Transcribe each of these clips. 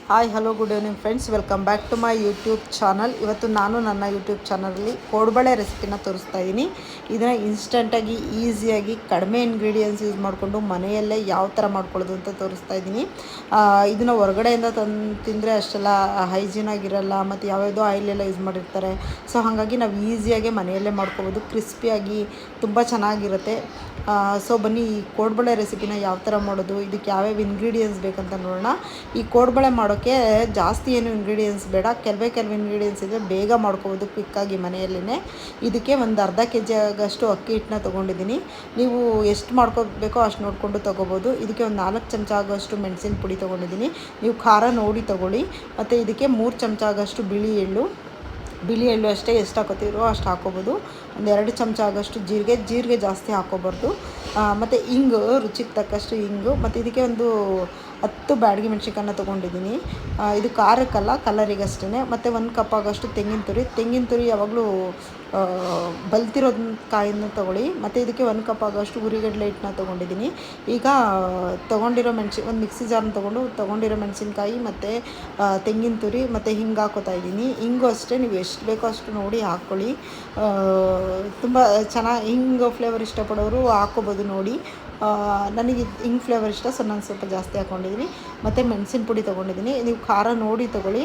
Hi hello good evening friends, welcome back to my YouTube channel. ಇವತ್ತು ನಾನು ನನ್ನ YouTube ಚಾನಲಲ್ಲಿ ಕೋಡ್ಬಳೆ ರೆಸಿಪಿನ ತೋರಿಸ್ತಾ ಇದ್ದೀನಿ. ಇದನ್ನು ಇನ್ಸ್ಟಂಟಾಗಿ ಈಸಿಯಾಗಿ ಕಡಿಮೆ ಇಂಗ್ರೀಡಿಯೆಂಟ್ಸ್ ಯೂಸ್ ಮಾಡಿಕೊಂಡು ಮನೆಯಲ್ಲೇ ಯಾವ ಥರ ಮಾಡ್ಕೊಳ್ಳೋದು ಅಂತ ತೋರಿಸ್ತಾ ಇದ್ದೀನಿ. ಇದನ್ನು ಹೊರಗಡೆಯಿಂದ ತಿಂದರೆ ಅಷ್ಟೆಲ್ಲ ಹೈಜೀನ್ ಆಗಿರಲ್ಲ, ಮತ್ತು ಯಾವ್ಯಾವುದೋ ಆಯಿಲೆಲ್ಲ ಯೂಸ್ ಮಾಡಿರ್ತಾರೆ. ಸೊ ಹಾಗಾಗಿ ನಾವು ಈಸಿಯಾಗಿ ಮನೆಯಲ್ಲೇ ಮಾಡ್ಕೊಬೋದು, ಕ್ರಿಸ್ಪಿಯಾಗಿ ತುಂಬ ಚೆನ್ನಾಗಿರುತ್ತೆ. ಸೊ ಬನ್ನಿ ಈ ಕೋಡ್ಬಳೆ ರೆಸಿಪಿನ ಯಾವ ಥರ ಮಾಡೋದು, ಇದಕ್ಕೆ ಯಾವ್ಯಾವ ಇಂಗ್ರೀಡಿಯೆಂಟ್ಸ್ ಬೇಕಂತ ನೋಡೋಣ. ಈ ಕೋಡ್ಬಳೆ ಮಾಡೋಕ್ಕೆ ಜಾಸ್ತಿ ಏನು ಇಂಗ್ರೀಡಿಯೆಂಟ್ಸ್ ಬೇಡ, ಕೆಲವು ಇಂಗ್ರೀಡಿಯೆಂಟ್ಸ್ ಇದ್ದರೆ ಬೇಗ ಮಾಡ್ಕೋಬೋದು ಕ್ವಿಕ್ಕಾಗಿ ಮನೆಯಲ್ಲೇ. ಇದಕ್ಕೆ ಒಂದು ಅರ್ಧ kg ಆಗಷ್ಟು ಅಕ್ಕಿ ಹಿಟ್ಟನ್ನ ತೊಗೊಂಡಿದ್ದೀನಿ. ನೀವು ಎಷ್ಟು ಮಾಡ್ಕೋಬೇಕೋ ಅಷ್ಟು ನೋಡಿಕೊಂಡು ತೊಗೋಬೋದು. ಇದಕ್ಕೆ ಒಂದು 4 ಚಮಚ ಆಗೋಷ್ಟು ಮೆಣಸಿನ ಪುಡಿ ತೊಗೊಂಡಿದ್ದೀನಿ. ನೀವು ಖಾರ ನೋಡಿ ತೊಗೊಳ್ಳಿ. ಮತ್ತು ಇದಕ್ಕೆ 3 ಚಮಚ ಆಗೋಷ್ಟು ಬಿಳಿ ಎಳ್ಳು ಅಷ್ಟೇ, ಎಷ್ಟು ಹಾಕೋತೀರೋ ಅಷ್ಟು ಹಾಕೋಬೋದು. ಒಂದು 2 ಚಮಚ ಆಗೋಷ್ಟು ಜೀರಿಗೆ ಜಾಸ್ತಿ ಹಾಕೋಬಾರ್ದು. ಮತ್ತು ಇಂಗು, ರುಚಿಗೆ ತಕ್ಕಷ್ಟು ಇಂಗು. ಮತ್ತು ಇದಕ್ಕೆ ಒಂದು 10 ಬ್ಯಾಡಗಿ ಮೆಣಸಿನ್ಕಾಯನ್ನ ತೊಗೊಂಡಿದ್ದೀನಿ. ಇದು ಖಾರಕ್ಕಲ್ಲ, ಕಲರಿಗಷ್ಟೇ. ಮತ್ತು 1 ಕಪ್ ಆಗೋಷ್ಟು ತೆಂಗಿನ ತುರಿ ಯಾವಾಗಲೂ ಬಲ್ತಿರೋದು ಕಾಯನ್ನು ತೊಗೊಳ್ಳಿ. ಮತ್ತು ಇದಕ್ಕೆ 1 ಕಪ್ ಆಗೋಷ್ಟು ಹುರಿಗಡಲೆ ಹಿಟ್ಟನ್ನ ತೊಗೊಂಡಿದ್ದೀನಿ. ಈಗ ತೊಗೊಂಡಿರೋ ಒಂದು ಮಿಕ್ಸಿ ಜಾರನ್ನ ತೊಗೊಂಡಿರೋ ಮೆಣಸಿನ್ಕಾಯಿ ಮತ್ತು ತೆಂಗಿನ ತುರಿ ಮತ್ತು ಹಿಂಗೆ ಹಾಕೋತಾ ಇದ್ದೀನಿ. ಹಿಂಗು ಅಷ್ಟೇ, ನೀವು ಎಷ್ಟು ಬೇಕೋ ಅಷ್ಟು ನೋಡಿ ಹಾಕ್ಕೊಳ್ಳಿ. ತುಂಬ ಚೆನ್ನಾಗಿ ಹಿಂಗೆ ಫ್ಲೇವರ್ ಇಷ್ಟಪಡೋರು ಹಾಕ್ಕೋಬೋದು ನೋಡಿ. ನನಗೆ ಹಿಂಗೆ ಫ್ಲೇವರ್ ಇಷ್ಟ, ಸೊ ನಾನು ಸ್ವಲ್ಪ ಜಾಸ್ತಿ ಹಾಕ್ಕೊಂಡಿದ್ದೀನಿ. ಮತ್ತು ಮೆಣಸಿನ ಪುಡಿ ತೊಗೊಂಡಿದ್ದೀನಿ. ನೀವು ಖಾರ ನೋಡಿ ತೊಗೊಳ್ಳಿ,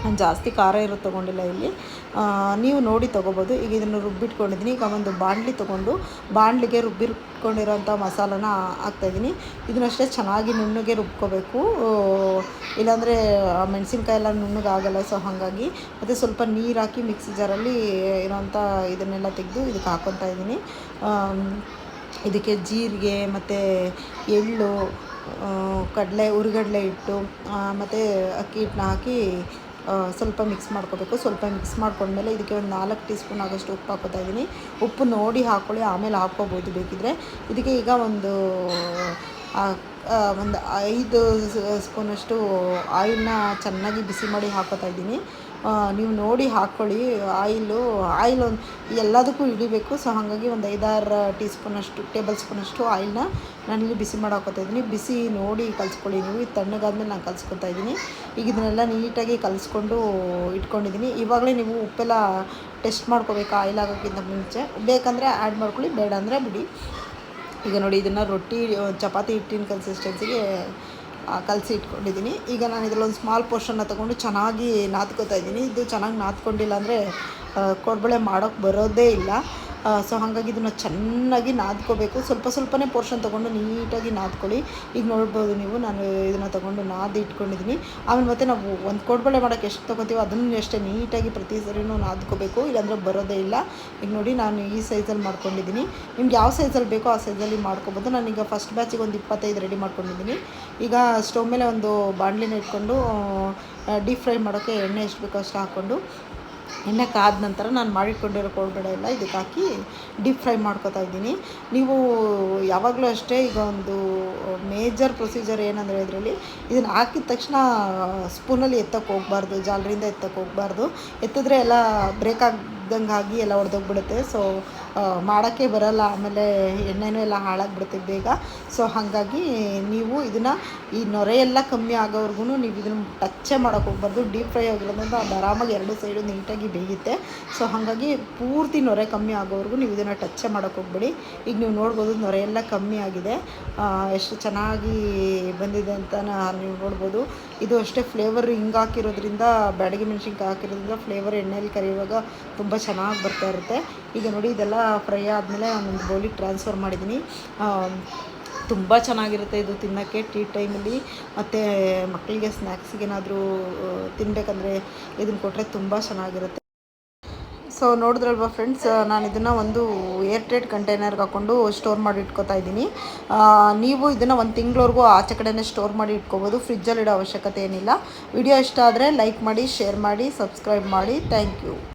ನಾನು ಜಾಸ್ತಿ ಖಾರ ಇರೋದು ತೊಗೊಂಡಿಲ್ಲ ಇಲ್ಲಿ. ನೀವು ನೋಡಿ ತೊಗೋಬೋದು. ಈಗ ಇದನ್ನು ರುಬ್ಬಿಟ್ಕೊಂಡಿದ್ದೀನಿ. ಈಗ ಒಂದು ಬಾಣಲಿ ತೊಗೊಂಡು ಬಾಣಲಿಗೆ ರುಬ್ಬಿಟ್ಕೊಂಡಿರೋಂಥ ಮಸಾಲನ ಹಾಕ್ತಾಯಿದ್ದೀನಿ. ಇದನ್ನಷ್ಟೇ ಚೆನ್ನಾಗಿ ನುಣ್ಣಗೆ ರುಬ್ಕೋಬೇಕು, ಇಲ್ಲಾಂದರೆ ಮೆಣಸಿನ್ಕಾಯಿ ಎಲ್ಲ ನುಣ್ಣಗಾಗಲ್ಲ. ಸೊ ಹಾಗಾಗಿ ಮತ್ತು ಸ್ವಲ್ಪ ನೀರು ಹಾಕಿ ಮಿಕ್ಸಿ ಜಾರಲ್ಲಿ ಇರೋಂಥ ಇದನ್ನೆಲ್ಲ ತೆಗೆದು ಇದಕ್ಕೆ ಹಾಕ್ಕೊತಾ ಇದ್ದೀನಿ. ಇದಕ್ಕೆ ಜೀರಿಗೆ ಮತ್ತು ಎಳ್ಳು, ಹುರಿಗಡಲೆ ಹಿಟ್ಟು ಮತ್ತು ಅಕ್ಕಿ ಹಿಟ್ಟನ್ನ ಹಾಕಿ ಸ್ವಲ್ಪ ಮಿಕ್ಸ್ ಮಾಡ್ಕೋಬೇಕು. ಸ್ವಲ್ಪ ಮಿಕ್ಸ್ ಮಾಡ್ಕೊಂಡ್ಮೇಲೆ ಇದಕ್ಕೆ ಒಂದು 4 ಟೀ ಸ್ಪೂನ್ ಆಗೋಷ್ಟು ಉಪ್ಪು ಹಾಕೋತಾ ಇದ್ದೀನಿ. ಉಪ್ಪು ನೋಡಿ ಹಾಕ್ಕೊಳ್ಳಿ, ಆಮೇಲೆ ಹಾಕ್ಕೋಬೋದು ಬೇಕಿದ್ದರೆ. ಇದಕ್ಕೆ ಈಗ ಒಂದು 5 ಸ್ಪೂನಷ್ಟು ಆಯಿಲ್ನ ಚೆನ್ನಾಗಿ ಬಿಸಿ ಮಾಡಿ ಹಾಕೋತಾ ಇದ್ದೀನಿ. ನೀವು ನೋಡಿ ಹಾಕ್ಕೊಳ್ಳಿ. ಆಯಿಲ್ ಎಲ್ಲದಕ್ಕೂ ಹಿಡಿಬೇಕು. ಸೊ ಹಾಗಾಗಿ ಒಂದು 5-6 ಟೇಬಲ್ ಸ್ಪೂನಷ್ಟು ಆಯಿಲ್ನ ನಾನಿಲ್ಲಿ ಬಿಸಿ ಮಾಡಿ ಹಾಕೋತಾ ಇದ್ದೀನಿ. ಬಿಸಿ ನೋಡಿ ಕಲಿಸ್ಕೊಳ್ಳಿ ನೀವು. ಇದು ತಣ್ಣಗಾದ್ಮೇಲೆ ನಾನು ಕಲಿಸ್ಕೊತಾ ಇದ್ದೀನಿ. ಈಗ ಇದನ್ನೆಲ್ಲ ನೀಟಾಗಿ ಕಲಿಸ್ಕೊಂಡು ಇಟ್ಕೊಂಡಿದ್ದೀನಿ. ಇವಾಗಲೇ ನೀವು ಉಪ್ಪೆಲ್ಲ ಟೆಸ್ಟ್ ಮಾಡ್ಕೋಬೇಕು ಆಯಿಲ್ ಆಗೋಕ್ಕಿಂತ ಮುಂಚೆ. ಬೇಕಂದರೆ ಆ್ಯಡ್ ಮಾಡ್ಕೊಳ್ಳಿ, ಬೇಡ ಅಂದರೆ ಬಿಡಿ. ಈಗ ನೋಡಿ, ಇದನ್ನು ಚಪಾತಿ ಹಿಟ್ಟಿನ ಕನ್ಸಿಸ್ಟೆನ್ಸಿಗೆ ಕಲಸಿ ಇಟ್ಕೊಂಡಿದ್ದೀನಿ. ಈಗ ನಾನು ಇದರಲ್ಲೊಂದು ಸ್ಮಾಲ್ ಪೋರ್ಷನ್ನ ತೊಗೊಂಡು ಚೆನ್ನಾಗಿ ನಾದ್ಕೋತಾ ಇದ್ದೀನಿ. ಇದು ಚೆನ್ನಾಗಿ ನಾದ್ಕೊಂಡಿಲ್ಲ ಅಂದರೆ ಕೋಡ್ಬಳೆ ಮಾಡೋಕ್ಕೆ ಬರೋದೇ ಇಲ್ಲ. ಸೊ ಹಾಗಾಗಿ ಇದನ್ನು ಚೆನ್ನಾಗಿ ನಾದ್ಕೋಬೇಕು. ಸ್ವಲ್ಪನೇ ಪೋರ್ಷನ್ ತೊಗೊಂಡು ನೀಟಾಗಿ ನಾದ್ಕೊಳ್ಳಿ. ಈಗ ನೋಡ್ಬೋದು ನೀವು, ನಾನು ಇದನ್ನು ತೊಗೊಂಡು ನಾದಿ ಇಟ್ಕೊಂಡಿದ್ದೀನಿ. ಆಮೇಲೆ ಮತ್ತೆ ನಾವು ಒಂದು ಕೋಡ್ಬಳೆ ಮಾಡೋಕ್ಕೆ ಎಷ್ಟು ತೊಗೋತೀವೋ ಅದನ್ನು ಅಷ್ಟೇ ನೀಟಾಗಿ ಪ್ರತಿ ಸರಿನೂ ನಾದ್ಕೋಬೇಕು, ಇಲ್ಲಾಂದರೆ ಬರೋದೇ ಇಲ್ಲ. ಈಗ ನೋಡಿ, ನಾನು ಈ ಸೈಜಲ್ಲಿ ಮಾಡ್ಕೊಂಡಿದ್ದೀನಿ. ನಿಮ್ಗೆ ಯಾವ ಸೈಜಲ್ಲಿ ಬೇಕೋ ಆ ಸೈಜಲ್ಲಿ ಮಾಡ್ಕೊಬೋದು. ನಾನೀಗ ಫಸ್ಟ್ ಬ್ಯಾಚಿಗೆ ಒಂದು 25 ರೆಡಿ ಮಾಡ್ಕೊಂಡಿದ್ದೀನಿ. ಈಗ ಸ್ಟವ್ ಮೇಲೆ ಒಂದು ಬಾಣಲಿನ ಇಟ್ಕೊಂಡು ಡೀಪ್ ಫ್ರೈ ಮಾಡೋಕ್ಕೆ ಎಣ್ಣೆ ಎಷ್ಟು ಬೇಕೋ ಅಷ್ಟು ಹಾಕ್ಕೊಂಡು, ಎಣ್ಣೆ ಕಾದ ನಂತರ ನಾನು ಮಾಡಿಟ್ಕೊಂಡಿರೋ ಕೋಡ್ಬಳೆ ಎಲ್ಲ ಇದಕ್ಕೆ ಹಾಕಿ ಡೀಪ್ ಫ್ರೈ ಮಾಡ್ಕೊತಾ ಇದ್ದೀನಿ. ನೀವು ಯಾವಾಗಲೂ ಅಷ್ಟೇ, ಈಗ ಒಂದು ಮೇಜರ್ ಪ್ರೊಸೀಜರ್ ಏನಂದರೆ ಇದರಲ್ಲಿ ಇದನ್ನು ಹಾಕಿದ ತಕ್ಷಣ ಸ್ಪೂನಲ್ಲಿ ಎತ್ತಕ್ಕೆ ಹೋಗಬಾರ್ದು, ಜಾಲರಿಯಿಂದ ಎತ್ತಕ್ಕೆ ಹೋಗಬಾರ್ದು. ಎತ್ತಿದ್ರೆ ಎಲ್ಲ ಬ್ರೇಕ್ ಆಗ್ದಂಗಾಗಿ ಎಲ್ಲ ಒಡೆದೋಗ್ಬಿಡುತ್ತೆ. ಸೊ ಮಾಡೋಕ್ಕೆ ಬರಲ್ಲ, ಆಮೇಲೆ ಎಣ್ಣೆನೂ ಎಲ್ಲ ಹಾಳಾಗಿಬಿಡುತ್ತೆ ಬೇಗ. ಸೊ ಹಾಗಾಗಿ ನೀವು ಇದನ್ನು ಈ ನೊರೆಯೆಲ್ಲ ಕಮ್ಮಿ ಆಗೋವರೆಗೂ ನೀವು ಇದನ್ನು ಟಚ್ಚೇ ಮಾಡೋಕ್ಕೆ ಹೋಗ್ಬಾರ್ದು. ಡೀಪ್ ಫ್ರೈ ಆಗಿರೋದ್ರಿಂದ ಅದು ಆರಾಮಾಗಿ 2 ಸೈಡು ನೀಟಾಗಿ ಬೇಯುತ್ತೆ. ಸೊ ಹಾಗಾಗಿ ಪೂರ್ತಿ ನೊರೆ ಕಮ್ಮಿ ಆಗೋವರೆಗೂ ನೀವು ಇದನ್ನು ಟಚ್ಚೇ ಮಾಡೋಕ್ಕೆ ಹೋಗ್ಬೇಡಿ. ಈಗ ನೀವು ನೋಡ್ಬೋದು, ನೊರೆಯೆಲ್ಲ ಕಮ್ಮಿ ಆಗಿದೆ, ಎಷ್ಟು ಚೆನ್ನಾಗಿ ಬಂದಿದೆ ಅಂತ ನೀವು ನೋಡ್ಬೋದು. ಇದು ಅಷ್ಟೇ ಫ್ಲೇವರ್ ಹಿಂಗೆ ಹಾಕಿರೋದ್ರಿಂದ, ಬ್ಯಾಡಗಿ ಮೆಣಸಿನ್ಕಾಯಿ ಹಾಕಿರೋದ್ರಿಂದ ಫ್ಲೇವರ್ ಎಣ್ಣೆಯಲ್ಲಿ ಕರಿಯುವಾಗ ತುಂಬ ಚೆನ್ನಾಗಿ ಬರ್ತಾ ಇರುತ್ತೆ. ಈಗ ನೋಡಿ, ಇದೆಲ್ಲ ಫ್ರೈ ಆದಮೇಲೆ ನಾನೊಂದು ಬೌಲಿಗೆ ಟ್ರಾನ್ಸ್ಫರ್ ಮಾಡಿದ್ದೀನಿ. ತುಂಬ ಚೆನ್ನಾಗಿರುತ್ತೆ ಇದು ತಿನ್ನೋಕ್ಕೆ ಟೀ ಟೈಮಲ್ಲಿ, ಮತ್ತು ಮಕ್ಕಳಿಗೆ ಸ್ನ್ಯಾಕ್ಸಿಗೇನಾದರೂ ತಿನ್ನಬೇಕಂದ್ರೆ ಇದನ್ನು ಕೊಟ್ಟರೆ ತುಂಬ ಚೆನ್ನಾಗಿರುತ್ತೆ. ಸೊ ನೋಡಿದ್ರಲ್ವ ಫ್ರೆಂಡ್ಸ್, ನಾನು ಇದನ್ನು ಒಂದು ಏರ್ ಟೈಟ್ ಕಂಟೈನರ್ಗೆ ಹಾಕ್ಕೊಂಡು ಸ್ಟೋರ್ ಮಾಡಿ ಇಟ್ಕೋತಾ ಇದ್ದೀನಿ. ನೀವು ಇದನ್ನು 1 ತಿಂಗಳವರೆಗೂ ಆಚೆ ಕಡೆನೇ ಸ್ಟೋರ್ ಮಾಡಿ ಇಟ್ಕೋಬೋದು, ಫ್ರಿಜ್ಜಲ್ಲಿಡೋ ಅವಶ್ಯಕತೆ ಏನಿಲ್ಲ. ವಿಡಿಯೋ ಇಷ್ಟ ಆದರೆ ಲೈಕ್ ಮಾಡಿ, ಶೇರ್ ಮಾಡಿ, ಸಬ್ಸ್ಕ್ರೈಬ್ ಮಾಡಿ. Thank you.